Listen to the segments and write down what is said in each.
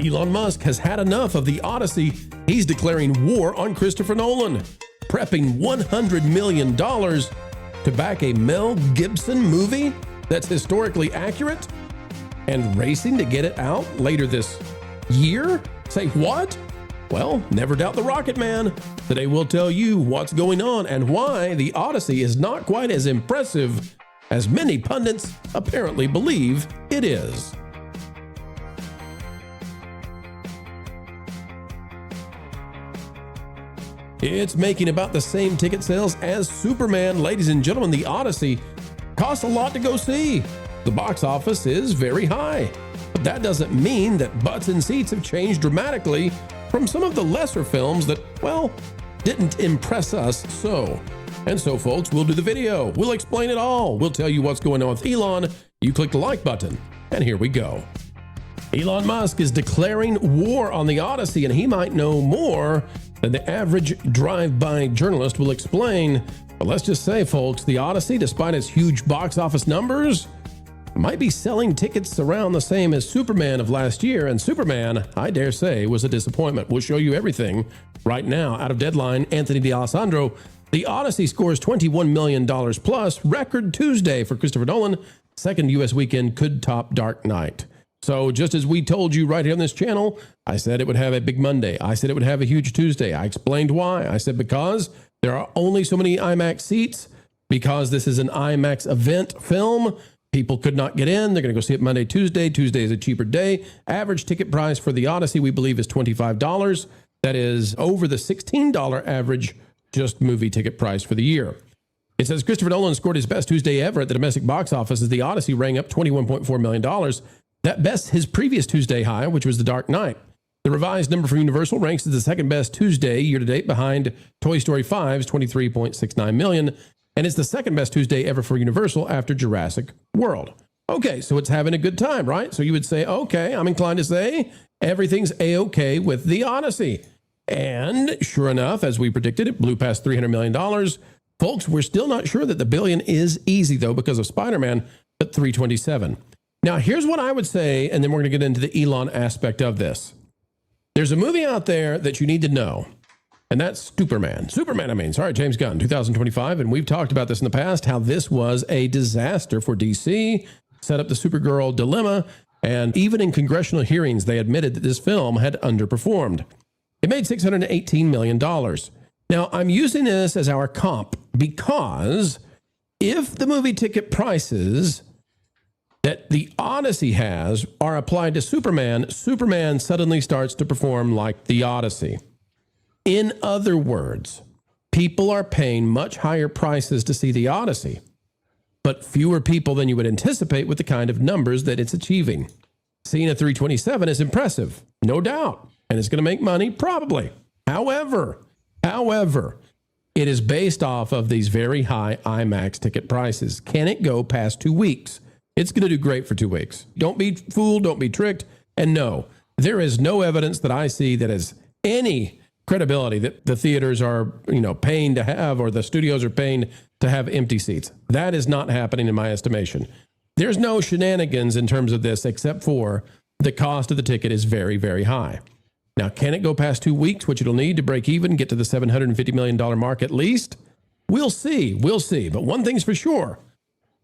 Elon Musk has had enough of the Odyssey. He's declaring war on Christopher Nolan, prepping $100 million to back a Mel Gibson movie that's historically accurate and racing to get it out later this year? Say what? Well, never doubt the Rocket Man. Today we'll tell you what's going on and why the Odyssey is not quite as impressive as many pundits apparently believe it is. It's making about the same ticket sales as Superman. Ladies and gentlemen, the Odyssey costs a lot to go see. The box office is very high, but that doesn't mean that butts and seats have changed dramatically from some of the lesser films that, well, didn't impress us so. And so, folks, we'll do the video. We'll explain it all. We'll tell you what's going on with Elon. You click the like button, and here we go. Elon Musk is declaring war on the Odyssey, and he might know more than the average drive-by journalist will explain. But let's just say, folks, the Odyssey, despite its huge box office numbers, might be selling tickets around the same as Superman of last year, and Superman, I dare say, was a disappointment. We'll show you everything right now. Out of Deadline, Anthony D'Alessandro. The Odyssey scores $21 million plus. Record Tuesday for Christopher Nolan. Second U.S. weekend could top Dark Knight. So just as we told you right here on this channel, I said it would have a big Monday. I said it would have a huge Tuesday. I explained why. I said because there are only so many IMAX seats, because this is an IMAX event film. People could not get in. They're going to go see it Monday, Tuesday. Tuesday is a cheaper day. Average ticket price for the Odyssey, we believe, is $25. That is over the $16 average just movie ticket price for the year. It says Christopher Nolan scored his best Tuesday ever at the domestic box office as the Odyssey rang up $21.4 million. That bests his previous Tuesday high, which was The Dark Knight. The revised number from Universal ranks as the second best Tuesday year-to-date behind Toy Story 5's $23.69 million, and it's the second best Tuesday ever for Universal after Jurassic World. Okay, so it's having a good time, right? So you would say, okay, I'm inclined to say everything's A-okay with the Odyssey. And sure enough, as we predicted, it blew past $300 million. Folks, we're still not sure that the billion is easy, though, because of Spider-Man at $327. Now, here's what I would say, and then we're going to get into the Elon aspect of this. There's a movie out there that you need to know, and that's Superman. James Gunn, 2025, and we've talked about this in the past, how this was a disaster for DC, set up the Supergirl dilemma, and even in congressional hearings, they admitted that this film had underperformed. It made $618 million. Now, I'm using this as our comp because if the movie ticket prices that the Odyssey has are applied to Superman, Superman suddenly starts to perform like the Odyssey. In other words, people are paying much higher prices to see the Odyssey, but fewer people than you would anticipate with the kind of numbers that it's achieving. Seeing a 327 is impressive, no doubt, and it's going to make money, probably. However, it is based off of these very high IMAX ticket prices. Can it go past 2 weeks? It's going to do great for 2 weeks. Don't be fooled, don't be tricked, and no, there is no evidence that I see that has any credibility that the theaters are, paying to have, or the studios are paying to have empty seats. That is not happening in my estimation. There's no shenanigans in terms of this, except for the cost of the ticket is very, very high. Now, can it go past 2 weeks, which it'll need to break even, get to the $750 million mark at least? We'll see. But one thing's for sure.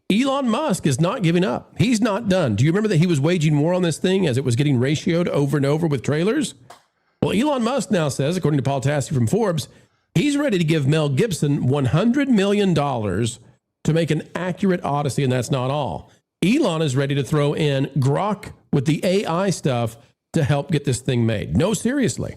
Elon Musk is not giving up. He's not done. Do you remember that he was waging war on this thing as it was getting ratioed over and over with trailers? Well, Elon Musk now says, according to Paul Tassi from Forbes, he's ready to give Mel Gibson $100 million to make an accurate Odyssey, and that's not all. Elon is ready to throw in Grok with the AI stuff to help get this thing made. No, seriously.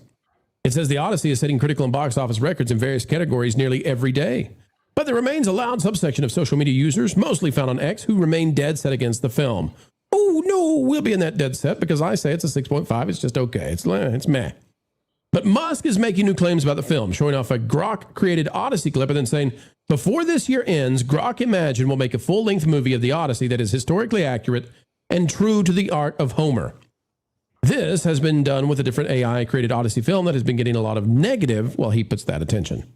It says the Odyssey is setting critical and box office records in various categories nearly every day. But there remains a loud subsection of social media users, mostly found on X, who remain dead set against the film. Oh, no, we'll be in that dead set because I say it's a 6.5. It's just okay. It's meh. But Musk is making new claims about the film, showing off a Grok-created Odyssey clip and then saying, before this year ends, Grok Imagine will make a full-length movie of the Odyssey that is historically accurate and true to the art of Homer. This has been done with a different AI-created Odyssey film that has been getting a lot of negative, well, he puts that attention.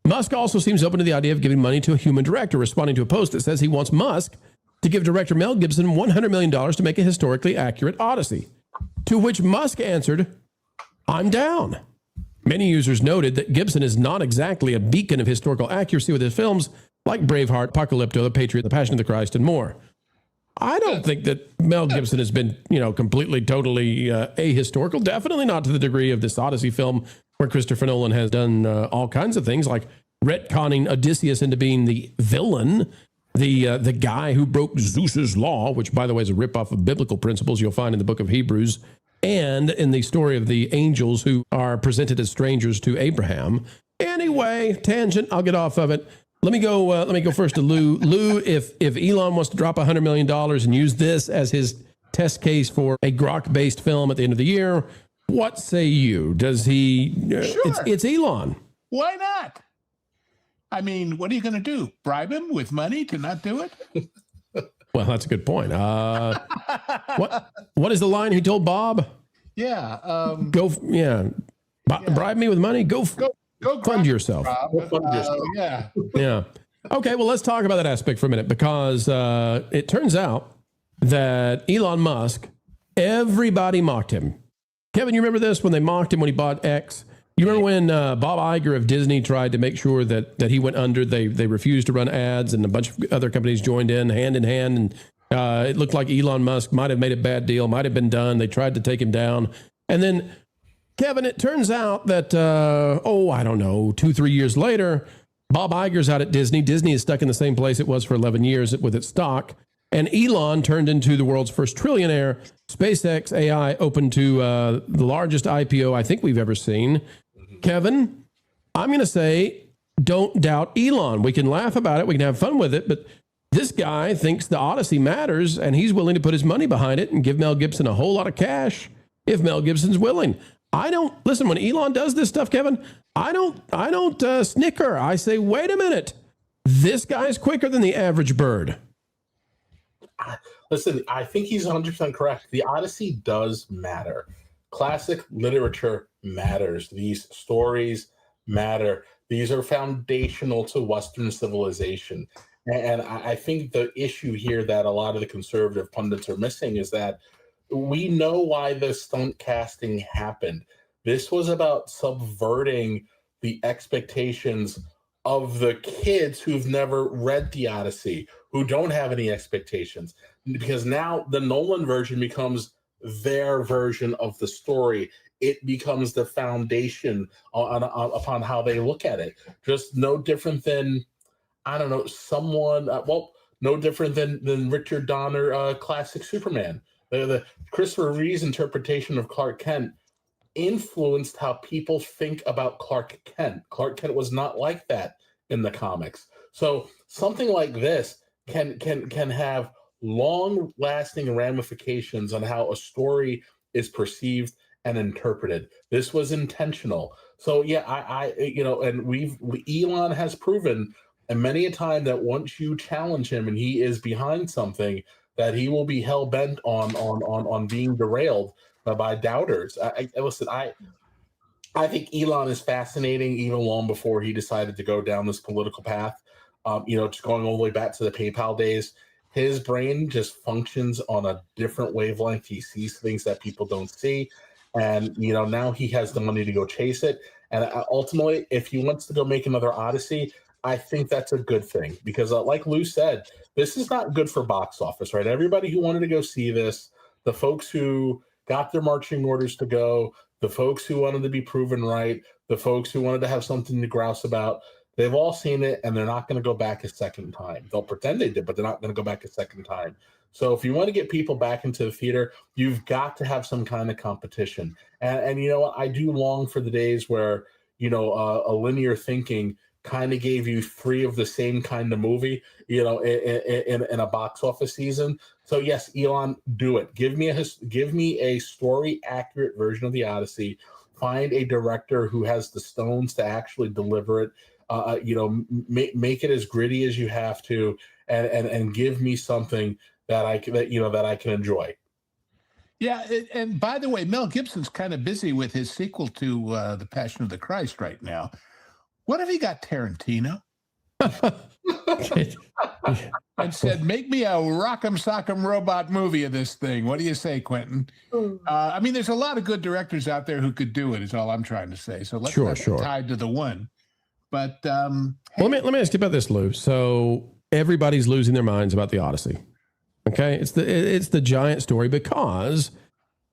Musk also seems open to the idea of giving money to a human director, responding to a post that says he wants Musk to give director Mel Gibson $100 million to make a historically accurate Odyssey. To which Musk answered, I'm down. Many users noted that Gibson is not exactly a beacon of historical accuracy with his films like Braveheart, Apocalypto, The Patriot, The Passion of the Christ, and more. I don't think that Mel Gibson has been, completely, totally ahistorical. Definitely not to the degree of this Odyssey film where Christopher Nolan has done all kinds of things like retconning Odysseus into being the villain, the guy who broke Zeus's law, which, by the way, is a ripoff of biblical principles you'll find in the book of Hebrews, and in the story of the angels who are presented as strangers to Abraham. Anyway, tangent, I'll get off of it. Let me go first to Lou. Lou, if Elon wants to drop $100 million and use this as his test case for a Grok-based film at the end of the year, what say you? Does he? Sure. It's Elon. Why not? I mean, what are you going to do? Bribe him with money to not do it? Well, that's a good point. What is the line he told Bob? Yeah. Bribe me with money. Go fund yourself. Yeah. Yeah. Okay, well, let's talk about that aspect for a minute because it turns out that Elon Musk, everybody mocked him. Kevin, you remember this when they mocked him when he bought X? You remember when Bob Iger of Disney tried to make sure that he went under? They refused to run ads, and a bunch of other companies joined in hand, and it looked like Elon Musk might have made a bad deal, might have been done. They tried to take him down. And then, Kevin, it turns out that, 2-3 years later, Bob Iger's out at Disney. Disney is stuck in the same place it was for 11 years with its stock. And Elon turned into the world's first trillionaire. SpaceX AI opened to the largest IPO I think we've ever seen. Kevin, I'm going to say, don't doubt Elon. We can laugh about it. We can have fun with it. But this guy thinks the Odyssey matters, and he's willing to put his money behind it and give Mel Gibson a whole lot of cash if Mel Gibson's willing. Listen, when Elon does this stuff, Kevin, I don't snicker. I say, wait a minute. This guy's quicker than the average bird. Listen, I think he's 100% correct. The Odyssey does matter. Classic literature matters. These stories matter. These are foundational to Western civilization. And I think the issue here that a lot of the conservative pundits are missing is that we know why the stunt casting happened. This was about subverting the expectations of the kids who've never read the Odyssey, who don't have any expectations, because now the Nolan version becomes their version of the story. It becomes the foundation upon how they look at it. Just no different than, no different than Richard Donner, classic Superman. The Christopher Reeve's interpretation of Clark Kent influenced how people think about Clark Kent. Clark Kent was not like that in the comics. So something like this can have long-lasting ramifications on how a story is perceived and interpreted. This was intentional. So yeah, Elon has proven, and many a time, that once you challenge him and he is behind something, that he will be hell bent on being derailed by doubters. I think Elon is fascinating even long before he decided to go down this political path. Just going all the way back to the PayPal days, his brain just functions on a different wavelength. He sees things that people don't see. And, now he has the money to go chase it. And ultimately, if he wants to go make another Odyssey, I think that's a good thing. Because like Lou said, this is not good for box office, right? Everybody who wanted to go see this, the folks who got their marching orders to go, the folks who wanted to be proven right, the folks who wanted to have something to grouse about, they've all seen it, and they're not going to go back a second time. They'll pretend they did, but they're not going to go back a second time. So if you want to get people back into the theater, you've got to have some kind of competition. And you know what? I do long for the days where, a linear thinking kind of gave you 3 of the same kind of movie, in a box office season. So yes, Elon, do it. Give me a story accurate version of the Odyssey. Find a director who has the stones to actually deliver it. Make it as gritty as you have to, and give me something that I can enjoy. Yeah, and by the way, Mel Gibson's kind of busy with his sequel to The Passion of the Christ right now. What have you got, Tarantino? And said, make me a rock'em sock'em robot movie of this thing. What do you say, Quentin? I mean, there's a lot of good directors out there who could do it, is all I'm trying to say. So let's not be tied to the one. But well, let me ask you about this, Lou. So everybody's losing their minds about the Odyssey. Okay, it's the giant story because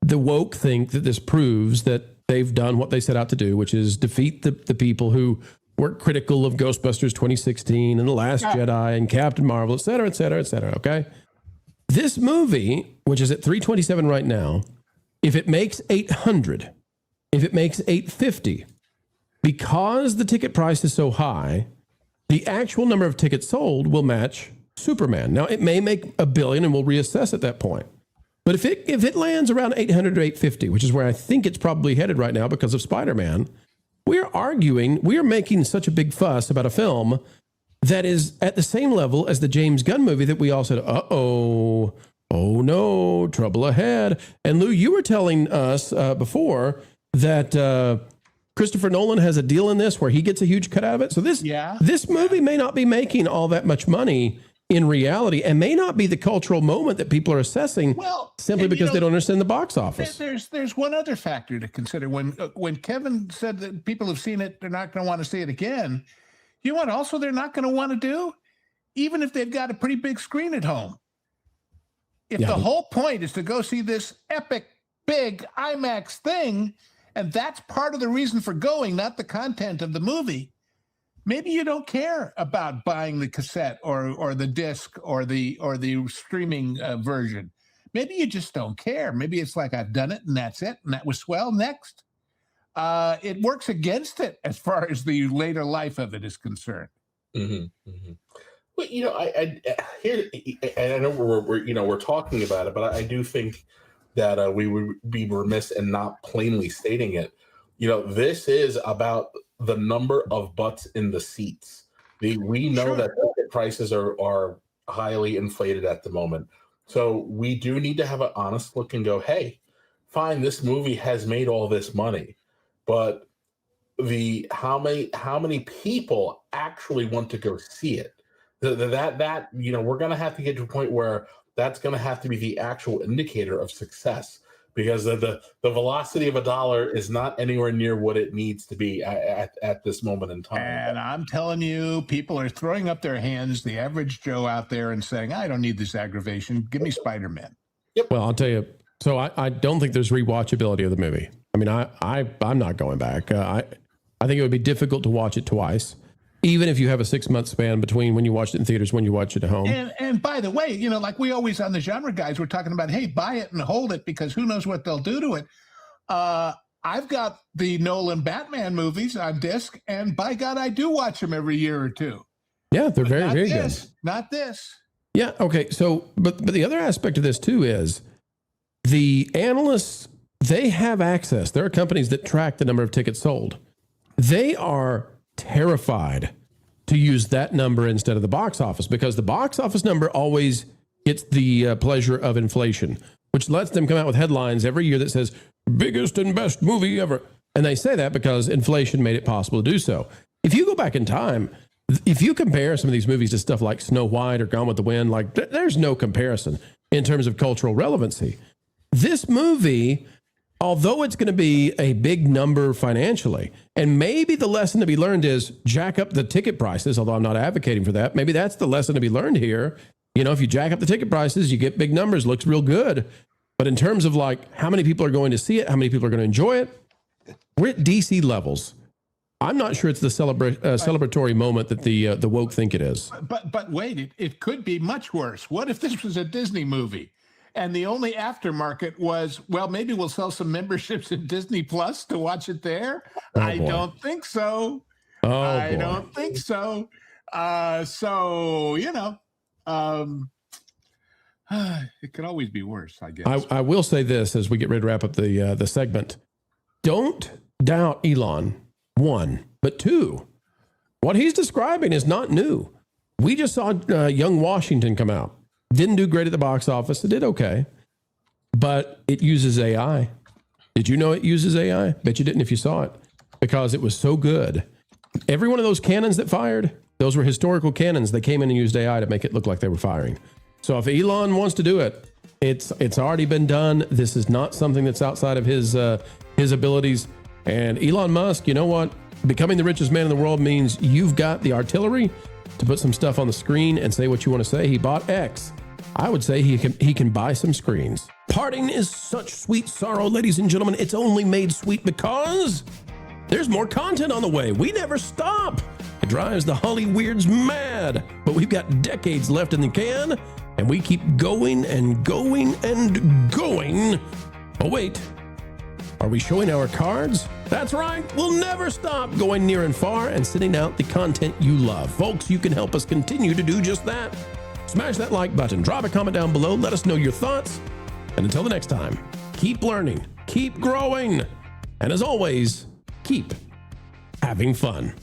the woke think that this proves that they've done what they set out to do, which is defeat the people who were critical of Ghostbusters 2016 and The Last Jedi and Captain Marvel, et cetera, et cetera, et cetera. Okay, this movie, which is at 327 right now, if it makes 800, if it makes 850, because the ticket price is so high, the actual number of tickets sold will match Superman. Now, it may make $1 billion, and we'll reassess at that point. But if it lands around 800 or 850, which is where I think it's probably headed right now because of Spider-Man, we are making such a big fuss about a film that is at the same level as the James Gunn movie that we all said, oh no, trouble ahead. And Lou, you were telling us before that Christopher Nolan has a deal in this where he gets a huge cut out of it. So this movie may not be making all that much money in reality, and may not be the cultural moment that people are assessing simply because they don't understand the box office. There's one other factor to consider. When Kevin said that people have seen it, they're not going to want to see it again. You know what also they're not going to want to do? Even if they've got a pretty big screen at home. If the whole point is to go see this epic, big IMAX thing, and that's part of the reason for going, not the content of the movie, maybe you don't care about buying the cassette or the disc or the streaming version. Maybe you just don't care. Maybe it's like, I've done it and that's it, and that was swell. Next, it works against it as far as the later life of it is concerned. Mm-hmm, mm-hmm. Well, I here, and I know we're talking about it, but I do think that we would be remiss in not plainly stating it. This is about the number of butts in the seats. We know that ticket prices are highly inflated at the moment. So we do need to have an honest look and go, hey, fine, this movie has made all this money, but how many people actually want to go see it? That we're going to have to get to a point where that's going to have to be the actual indicator of success. Because the velocity of a dollar is not anywhere near what it needs to be at this moment in time. And I'm telling you, people are throwing up their hands, the average Joe out there, and saying, I don't need this aggravation. Give me Spider-Man. Yep. Well, I'll tell you. So I don't think there's rewatchability of the movie. I mean, I'm not going back. I think it would be difficult to watch it twice, even if you have a 6-month span between when you watch it in theaters, when you watch it at home. And by the way, like we always on the genre guys, we're talking about, hey, buy it and hold it because who knows what they'll do to it. I've got the Nolan Batman movies on disc, and by God, I do watch them every year or two. Yeah, they're very, very good. Not this. Yeah. Okay. So, but the other aspect of this too is the analysts, they have access. There are companies that track the number of tickets sold. They are terrified to use that number instead of the box office, because the box office number always gets the pleasure of inflation, which lets them come out with headlines every year that says biggest and best movie ever. And they say that because inflation made it possible to do so. If you go back in time, if you compare some of these movies to stuff like Snow White or Gone with the Wind, like there's no comparison in terms of cultural relevancy. This movie, although it's going to be a big number financially, and maybe the lesson to be learned is jack up the ticket prices, although I'm not advocating for that. Maybe that's the lesson to be learned here. If you jack up the ticket prices, you get big numbers, looks real good. But in terms of like how many people are going to see it, how many people are going to enjoy it, we're at DC levels. I'm not sure it's the celebratory moment that the woke think it is. But wait, it could be much worse. What if this was a Disney movie? And the only aftermarket was, well, maybe we'll sell some memberships in Disney Plus to watch it there. I don't think so. I don't think so. It could always be worse, I guess. I will say this as we get ready to wrap up the segment. Don't doubt Elon, 1, but 2, what he's describing is not new. We just saw Young Washington come out. Didn't do great at the box office. It did okay, but it uses AI. Did you know it uses AI? Bet you didn't if you saw it, because it was so good. Every one of those cannons that fired, Those were historical cannons. They came in and used AI to make it look like they were firing. So if Elon wants to do it, it's already been done. This is not something that's outside of his abilities. And Elon Musk, you know what? Becoming the richest man in the world means you've got the artillery to put some stuff on the screen and say what you want to say. He bought X. I would say he can buy some screens. Parting is such sweet sorrow, ladies and gentlemen. It's only made sweet because there's more content on the way. We never stop. It drives the Holly Weirds mad, but we've got decades left in the can, and we keep going and going and going. Oh, wait. Are we showing our cards? That's right. We'll never stop going near and far and sending out the content you love. Folks, you can help us continue to do just that. Smash that like button, drop a comment down below, let us know your thoughts. And until the next time, keep learning, keep growing, and as always, keep having fun.